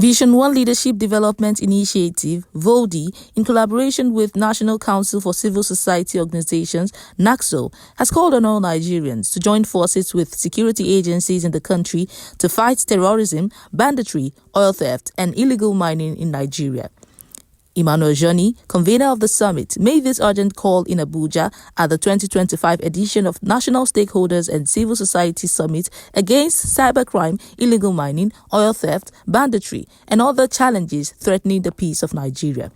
Vision One Leadership Development Initiative, VOLDI, in collaboration with National Council for Civil Society Organizations, NACSO, has called on all Nigerians to join forces with security agencies in the country to fight terrorism, banditry, oil theft, and illegal mining in Nigeria. Emmanuel Johnny, convener of the summit, made this urgent call in Abuja at the 2025 edition of National Stakeholders and Civil Society Summit against cybercrime, illegal mining, oil theft, banditry, and other challenges threatening the peace of Nigeria.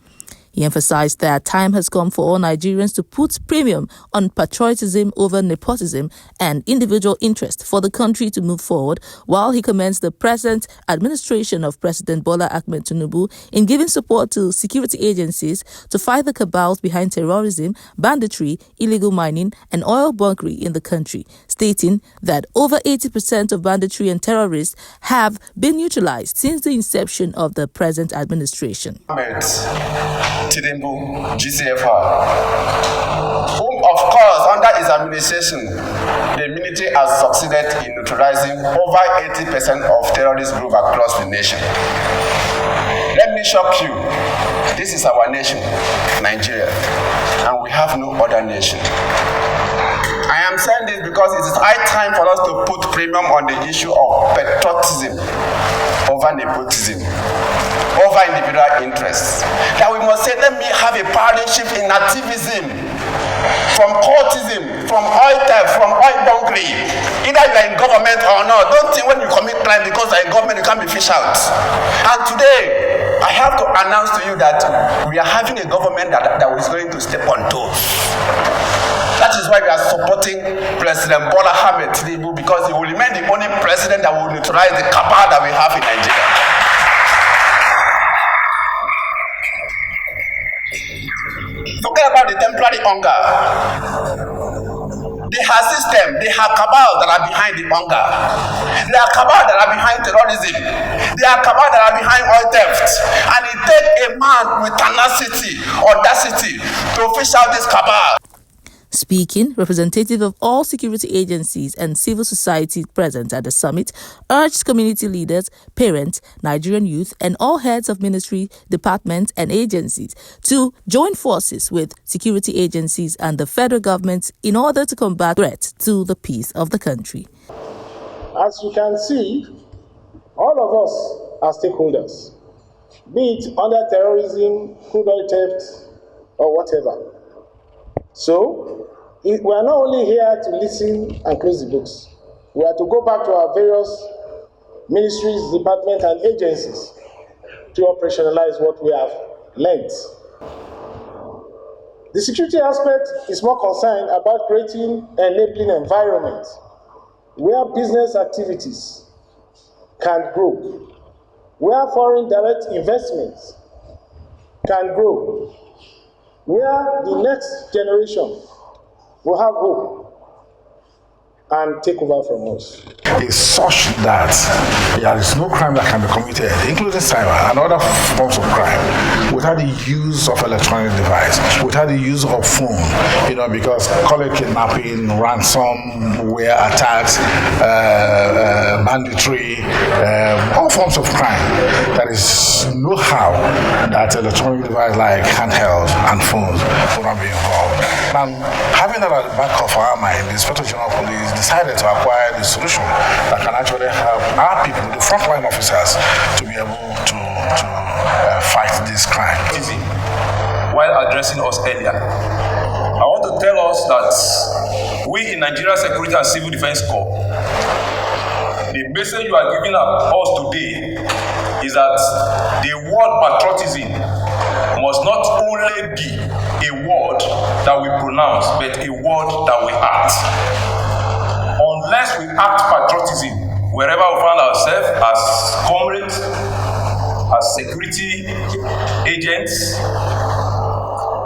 He emphasized that time has come for all Nigerians to put premium on patriotism over nepotism and individual interest for the country to move forward, while he commends the present administration of President Bola Ahmed Tinubu in giving support to security agencies to fight the cabals behind terrorism, banditry, illegal mining, and oil bunkering in the country, stating that over 80% of banditry and terrorists have been neutralized since the inception of the present administration. Tinubu, GCFR, whom of course under his administration the military has succeeded in neutralizing over 80% of terrorist groups across the nation. Let me shock you, this is our nation, Nigeria, and we have no other nation. I am saying this because it is high time for us to put premium on the issue of patriotism over nepotism, over individual interests. That we must say, let me have a partnership in activism, from cultism, from oil theft, from oil bunkering. Either you are in government or not. Don't think when you commit crime because you are in government you can't be fished out. And today, I have to announce to you that we are having a government that is going to step on toes. That is why we are supporting President Bola Ahmed Tinubu, because he will remain the only president that will neutralize the cabal that we have in Nigeria. Forget about the temporary hunger. They have system, they have cabal that are behind the hunger. They are cabal that are behind terrorism. They are cabal that are behind oil theft. And it takes a man with tenacity, audacity to fish out this cabal. Speaking, representative of all security agencies and civil society present at the summit urged community leaders, parents, Nigerian youth, and all heads of ministry, departments, and agencies to join forces with security agencies and the federal government in order to combat threats to the peace of the country. As you can see, all of us are stakeholders, be it under terrorism, crude oil theft, or whatever. So, we are not only here to listen and close the books. We are to go back to our various ministries, departments, and agencies to operationalize what we have learned. The security aspect is more concerned about creating an enabling environment where business activities can grow, where foreign direct investments can grow, where the next generation will have hope and take over from us. Is such that there is no crime that can be committed, including cyber and other forms of crime, without the use of electronic device, without the use of phone, because call it kidnapping, ransomware attacks, banditry, all forms of crime. There is no how that electronic device like handhelds and phones will not be involved. And having that at the back of our mind, the Inspector General of Police decided to acquire the solution that can actually help our people, the frontline officers, to be able to fight this crime. While addressing us earlier, I want to tell us that we in Nigeria Security and Civil Defense Corps, the message you are giving us today is that the word patriotism must not only be a word that we pronounce, but a word that we act. Unless we act patriotism wherever we find ourselves as comrades, as security agents,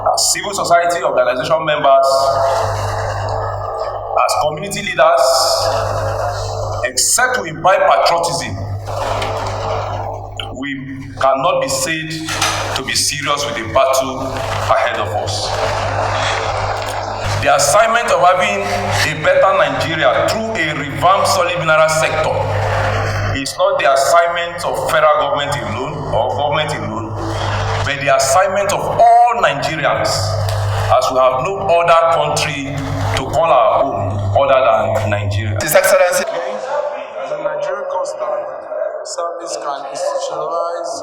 as civil society organization members, as community leaders, except we imbibe patriotism, we cannot be said to be serious with the battle ahead of us. The assignment of having a better Nigeria through a revamped solid mineral sector It's not the assignment of federal government alone or government alone, but the assignment of all Nigerians, as we have no other country to call our own other than Nigeria. His Excellency. The Nigerian Customs Service can institutionalize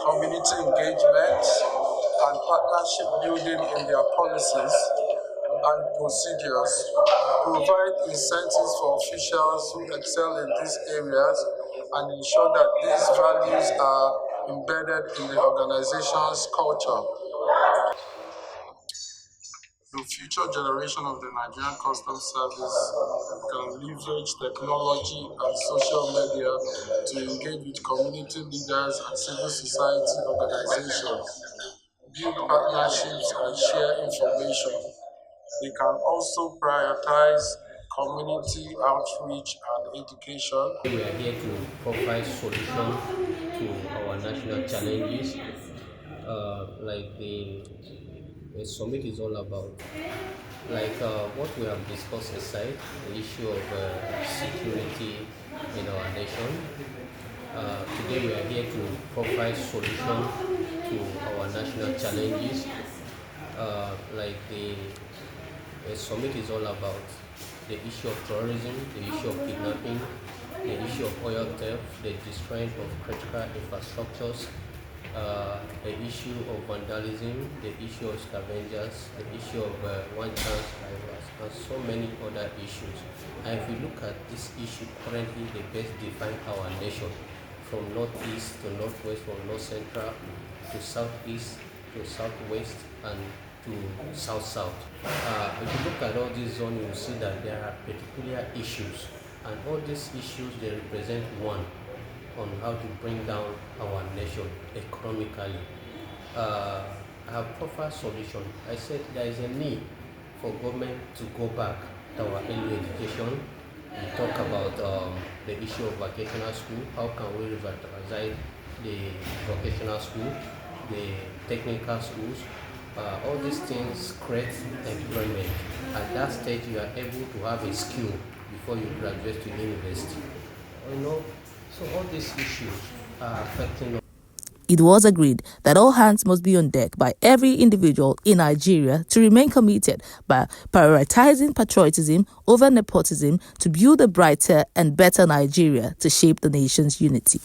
community engagement and partnership building in their policies and procedures, provide incentives for officials who excel in these areas, and ensure that these values are embedded in the organization's culture. The future generation of the Nigerian Customs Service can leverage technology and social media to engage with community leaders and civil society organizations, build partnerships and share information. They can also prioritize community outreach and education. We are here to provide solutions to our national challenges, like the summit is all about. Like what we have discussed aside, the issue of security in our nation. Today we are here to provide solutions to our national challenges, like the summit is all about. The issue of terrorism, the issue of kidnapping, the issue of oil theft, the destroying of critical infrastructures, the issue of vandalism, the issue of scavengers, the issue of one-chance drivers, and so many other issues. And if we look at this issue currently, they best define our nation from northeast to northwest, from north central to southeast to southwest, and to south-south. If you look at all these zones, you will see that there are particular issues, and all these issues, they represent one on how to bring down our nation economically. I have proffered solution. I said there is a need for government to go back to our early education. We talk about the issue of vocational school. How can we revitalize the vocational school, the technical schools? All these things create employment. At that stage, you are able to have a skill before you graduate to university. So all these issues are affecting us. It was agreed that all hands must be on deck by every individual in Nigeria to remain committed by prioritizing patriotism over nepotism to build a brighter and better Nigeria to shape the nation's unity.